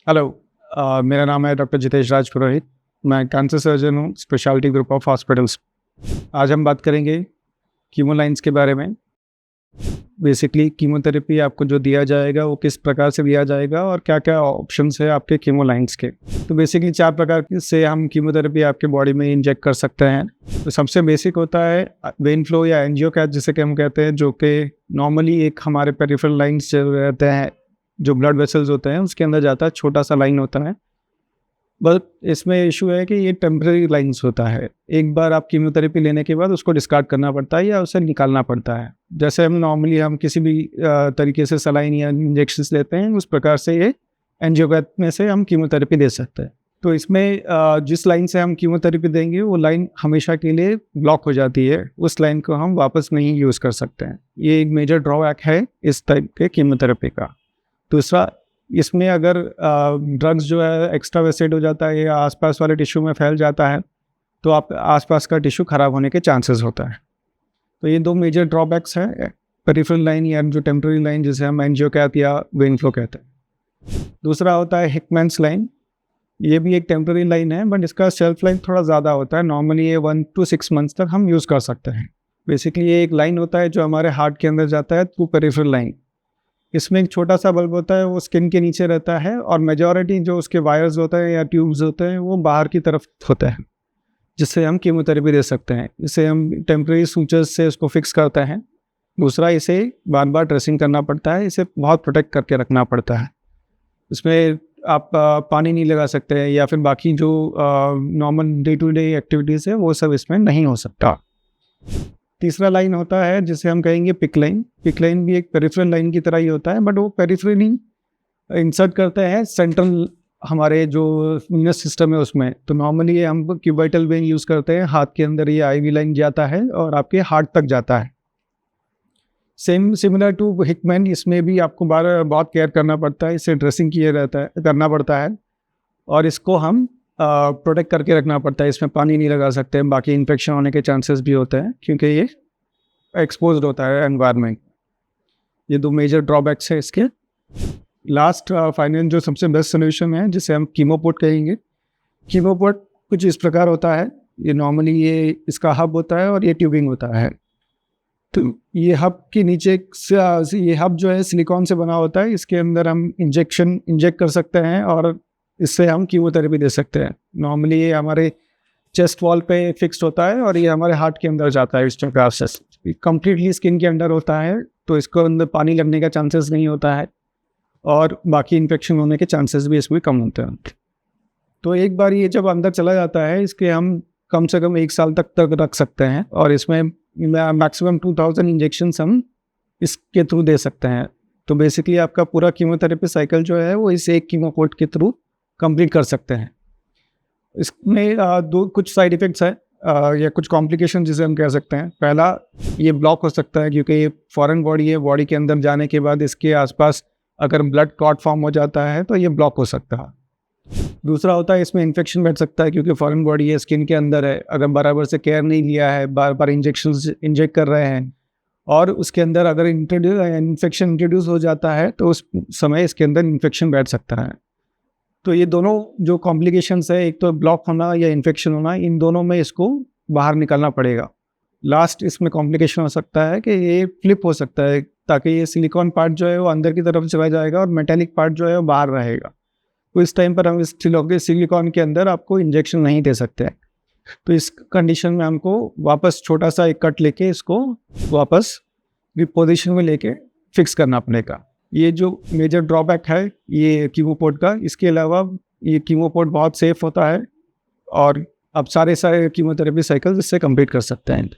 Hello. मेरा नाम है डॉक्टर जितेश राज पुरोहित। मैं कैंसर सर्जन हूँ, स्पेशलिटी ग्रुप ऑफ हॉस्पिटल्स। आज हम बात करेंगे कीमो लाइन्स के बारे में। बेसिकली कीमोथेरेपी आपको जो दिया जाएगा वो किस प्रकार से दिया जाएगा और क्या-क्या ऑप्शंस है आपके कीमो लाइन्स के। तो बेसिकली 4 प्रकार से हम कीमोथेरेपी आपके बॉडी में इंजेक्ट कर सकते हैं। तो सबसे बेसिक होता है वेन फ्लो या एंजियोकैथ जिसे कि हम कहते हैं, जो कि नॉर्मली एक हमारे पेरिफेरल लाइन्स जो रहते हैं, जो ब्लड वेसल्स होते हैं उसके अंदर जाता है, छोटा सा लाइन होता है। बट इसमें इशू है कि ये टेम्परेरी लाइन्स होता है। एक बार आप कीमोथेरेपी लेने के बाद उसको डिस्कार्ड करना पड़ता है या उसे निकालना पड़ता है। जैसे हम किसी भी तरीके से सलाइन या इंजेक्शंस लेते हैं, उस प्रकार से ये एंजियोपैथ में से हम कीमोथेरेपी दे सकते हैं। तो इसमें जिस लाइन से हम कीमोथेरेपी देंगे वो लाइन हमेशा के लिए ब्लॉक हो जाती है, उस लाइन को हम वापस नहीं यूज़ कर सकते हैं। ये एक मेजर ड्रॉबैक है इस टाइप के कीमोथेरेपी का। दूसरा, इसमें अगर ड्रग्स जो है एक्स्ट्रा वेसेड हो जाता है या आसपास वाले टिश्यू में फैल जाता है, तो आप आसपास का टिश्यू खराब होने के चांसेस होता है। तो ये 2 मेजर ड्रॉबैक्स हैं, पेरिफेरल लाइन या जो टेम्परेरी लाइन जिसे हम एंजियोकैथ या वेन फ्लो कहते हैं। दूसरा होता है हिकमैन्स लाइन। ये भी एक टेम्परेरी लाइन है, बट इसका शेल्फ लाइफ थोड़ा ज़्यादा होता है। नॉर्मली ये 1 to 6 मंथ्स तक हम यूज़ कर सकते हैं। बेसिकली ये एक लाइन होता है जो हमारे हार्ट के अंदर जाता है थ्रू पेरिफेरल लाइन। इसमें एक छोटा सा बल्ब होता है, वो स्किन के नीचे रहता है, और मेजॉरिटी जो उसके वायर्स होते हैं या ट्यूब्स होते हैं वो बाहर की तरफ होते हैं, जिससे हम कीमोथेरेपी दे सकते हैं। इसे हम टेम्परेरी सूचर्स से उसको फिक्स करते हैं। दूसरा, इसे बार बार ड्रेसिंग करना पड़ता है, इसे बहुत प्रोटेक्ट करके रखना पड़ता है। इसमें आप पानी नहीं लगा सकते हैं या फिर बाकी जो normal day to day activities है वो सब इसमें नहीं हो सकता। तीसरा लाइन होता है जिसे हम कहेंगे पिक लाइन। पिक लाइन भी एक पेरिफेरल लाइन की तरह ही होता है, बट वो पेरिफेरली इंसर्ट करते हैं सेंट्रल हमारे जो वीनस सिस्टम है उसमें। तो नॉर्मली ये हम क्यूबाइटल वेन यूज़ करते हैं, हाथ के अंदर ये आईवी लाइन जाता है और आपके हार्ट तक जाता है। सिमिलर टू हिकमैन, इसमें भी आपको बहुत केयर करना पड़ता है, इसे ड्रेसिंग करना पड़ता है और इसको हम प्रोटेक्ट करके रखना पड़ता है। इसमें पानी नहीं लगा सकते, बाकी इन्फेक्शन होने के चांसेस भी होते हैं क्योंकि ये एक्सपोज्ड होता है एनवायरनमेंट। ये 2 मेजर ड्रॉबैक्स है इसके। लास्ट फाइनल जो सबसे बेस्ट सोल्यूशन है जिसे हम कीमोपोर्ट कहेंगे। कीमोपोर्ट कुछ इस प्रकार होता है। ये नॉर्मली ये इसका हब होता है और ये ट्यूबिंग होता है। तो ये हब के नीचे ये हब जो है सिलिकॉन से बना होता है। इसके अंदर हम इंजेक्ट कर सकते हैं और इससे हम कीमोथेरेपी दे सकते हैं। नॉर्मली ये हमारे चेस्ट वॉल पे फिक्स्ड होता है और ये हमारे हार्ट के अंदर जाता है। इस प्रकार से कम्प्लीटली स्किन के अंदर होता है, तो इसको अंदर पानी लगने का चांसेस नहीं होता है और बाकी इन्फेक्शन होने के चांसेस भी इसमें कम होते हैं। तो एक बार ये जब अंदर चला जाता है, इसके हम कम से कम 1 साल तक रख सकते हैं और इसमें मैक्सिमम 2000 इंजेक्शंस हम इसके थ्रू दे सकते हैं। तो बेसिकली आपका पूरा कीमोथेरेपी साइकिल जो है वो इस एक कीमोपोर्ट के थ्रू कंप्लीट कर सकते हैं। इसमें कुछ साइड इफ़ेक्ट्स हैं या कुछ कॉम्प्लिकेशन जिसे हम कह सकते हैं। पहला, ये ब्लॉक हो सकता है क्योंकि ये फॉरेन बॉडी है। बॉडी के अंदर जाने के बाद इसके आसपास अगर ब्लड क्लॉट फॉर्म हो जाता है तो ये ब्लॉक हो सकता है। दूसरा होता है, इसमें इन्फेक्शन बैठ सकता है क्योंकि फॉरेन बॉडी है, स्किन के अंदर है। अगर बराबर से केयर नहीं लिया है, बार बार इंजेक्ट कर रहे हैं और उसके अंदर अगर इन्फेक्शन इंट्रोड्यूस हो जाता है तो उस समय इसके अंदर इन्फेक्शन बैठ सकता है। तो ये दोनों जो कॉम्प्लिकेशंस है, एक तो ब्लॉक होना या इन्फेक्शन होना, इन दोनों में इसको बाहर निकालना पड़ेगा। लास्ट इसमें कॉम्प्लिकेशन हो सकता है कि ये फ्लिप हो सकता है, ताकि ये सिलिकॉन पार्ट जो है वो अंदर की तरफ चला जाएगा और मेटेलिक पार्ट जो है वो बाहर रहेगा। तो इस टाइम पर हम इस सिलिकॉन के अंदर आपको इंजेक्शन नहीं दे सकते हैं। तो इस कंडीशन में हमको वापस छोटा सा एक कट लेके इसको वापस पोजीशन में लेके फिक्स करना पड़ेगा। ये जो मेजर ड्रॉबैक है ये कीमोपोर्ट का। इसके अलावा ये कीमोपोर्ट बहुत सेफ होता है और आप सारे कीमोथेरेपी साइकिल इससे कंप्लीट कर सकते हैं।